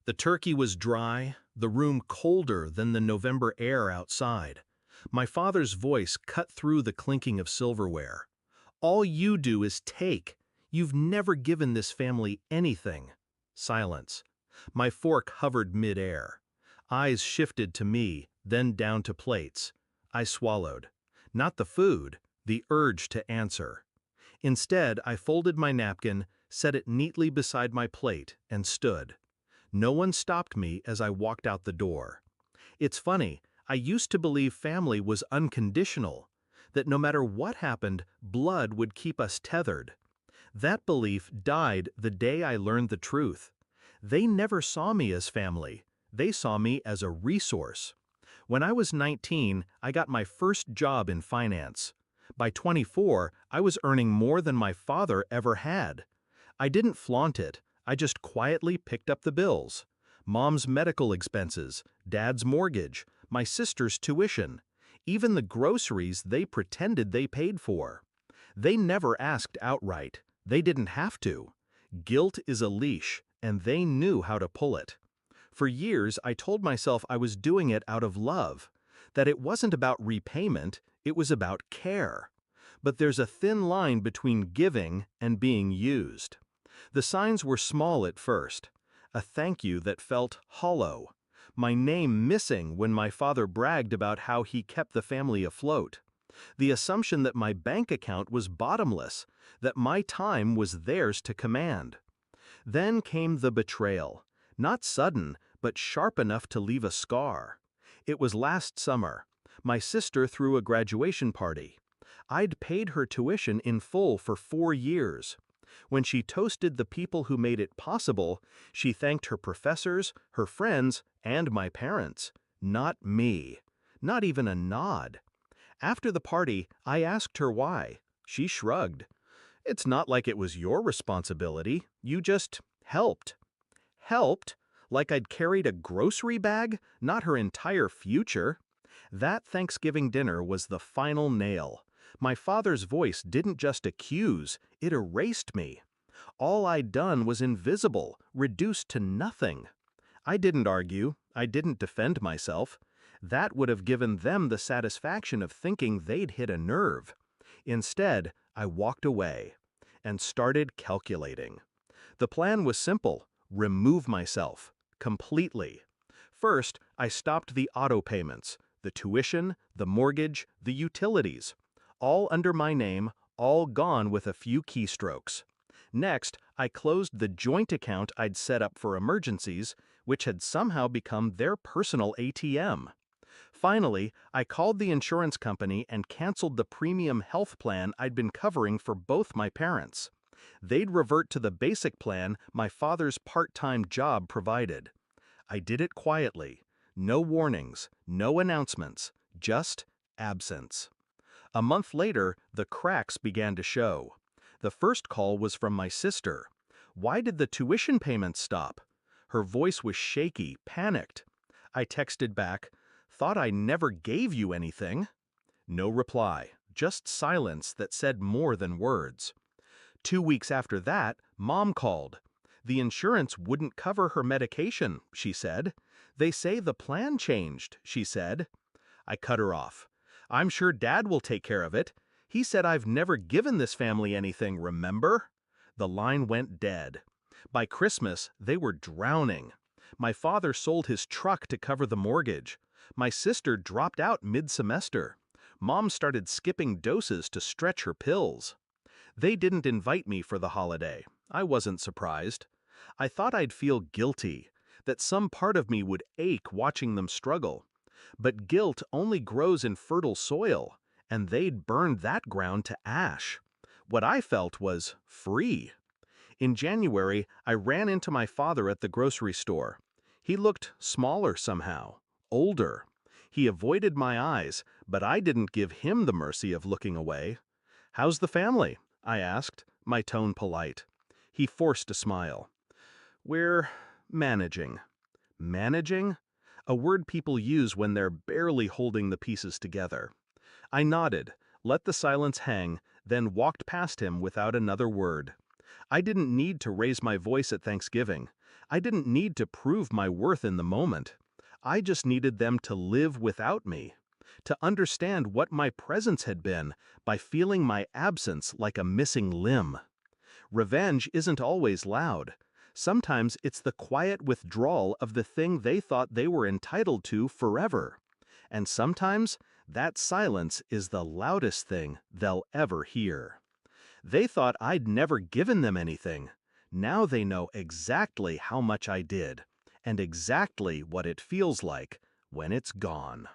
The turkey was dry, the room colder than the November air outside. My father's voice cut through the clinking of silverware. "All you do is take. You've never given this family anything." Silence. My fork hovered mid-air. Eyes shifted to me, then down to plates. I swallowed. Not the food, the urge to answer. Instead, I folded my napkin, set it neatly beside my plate, and stood. No one stopped me as I walked out the door. It's funny, I used to believe family was unconditional, that no matter what happened, blood would keep us tethered. That belief died the day I learned the truth. They never saw me as family. They saw me as a resource. When I was 19, I got my first job in finance. By 24, I was earning more than my father ever had. I didn't flaunt it, I just quietly picked up the bills. Mom's medical expenses, Dad's mortgage, my sister's tuition, even the groceries they pretended they paid for. They never asked outright. They didn't have to. Guilt is a leash, and they knew how to pull it. For years, I told myself I was doing it out of love, that it wasn't about repayment, it was about care. But there's a thin line between giving and being used. The signs were small at first. A thank you that felt hollow. My name missing when my father bragged about how he kept the family afloat. The assumption that my bank account was bottomless, that my time was theirs to command. Then came the betrayal. Not sudden, but sharp enough to leave a scar. It was last summer. My sister threw a graduation party. I'd paid her tuition in full for 4 years. When she toasted the people who made it possible, she thanked her professors, her friends, and my parents. Not me. Not even a nod. After the party, I asked her why. She shrugged. "It's not like it was your responsibility. You just helped." Helped? Like I'd carried a grocery bag, not her entire future? That Thanksgiving dinner was the final nail. My father's voice didn't just accuse, it erased me. All I'd done was invisible, reduced to nothing. I didn't argue, I didn't defend myself. That would have given them the satisfaction of thinking they'd hit a nerve. Instead, I walked away and started calculating. The plan was simple: remove myself. Completely. First, I stopped the auto payments, the tuition, the mortgage, the utilities. All under my name, all gone with a few keystrokes. Next, I closed the joint account I'd set up for emergencies, which had somehow become their personal ATM. Finally, I called the insurance company and canceled the premium health plan I'd been covering for both my parents. They'd revert to the basic plan my father's part-time job provided. I did it quietly. No warnings, no announcements, just absence. A month later, the cracks began to show. The first call was from my sister. Why did the tuition payments stop? Her voice was shaky, panicked. I texted back, "Thought I never gave you anything." No reply, just silence that said more than words. 2 weeks after that, Mom called. The insurance wouldn't cover her medication, she said. "They say the plan changed," she said. I cut her off. "I'm sure Dad will take care of it. He said I've never given this family anything, remember?" The line went dead. By Christmas, they were drowning. My father sold his truck to cover the mortgage. My sister dropped out mid-semester. Mom started skipping doses to stretch her pills. They didn't invite me for the holiday. I wasn't surprised. I thought I'd feel guilty, that some part of me would ache watching them struggle. But guilt only grows in fertile soil, and they'd burned that ground to ash. What I felt was free. In January, I ran into my father at the grocery store. He looked smaller somehow, older. He avoided my eyes, but I didn't give him the mercy of looking away. "How's the family?" I asked, my tone polite. He forced a smile. "We're managing." Managing? A word people use when they're barely holding the pieces together. I nodded, let the silence hang, then walked past him without another word. I didn't need to raise my voice at Thanksgiving. I didn't need to prove my worth in the moment. I just needed them to live without me, to understand what my presence had been by feeling my absence like a missing limb. Revenge isn't always loud. Sometimes it's the quiet withdrawal of the thing they thought they were entitled to forever. And sometimes that silence is the loudest thing they'll ever hear. They thought I'd never given them anything. Now they know exactly how much I did, and exactly what it feels like when it's gone.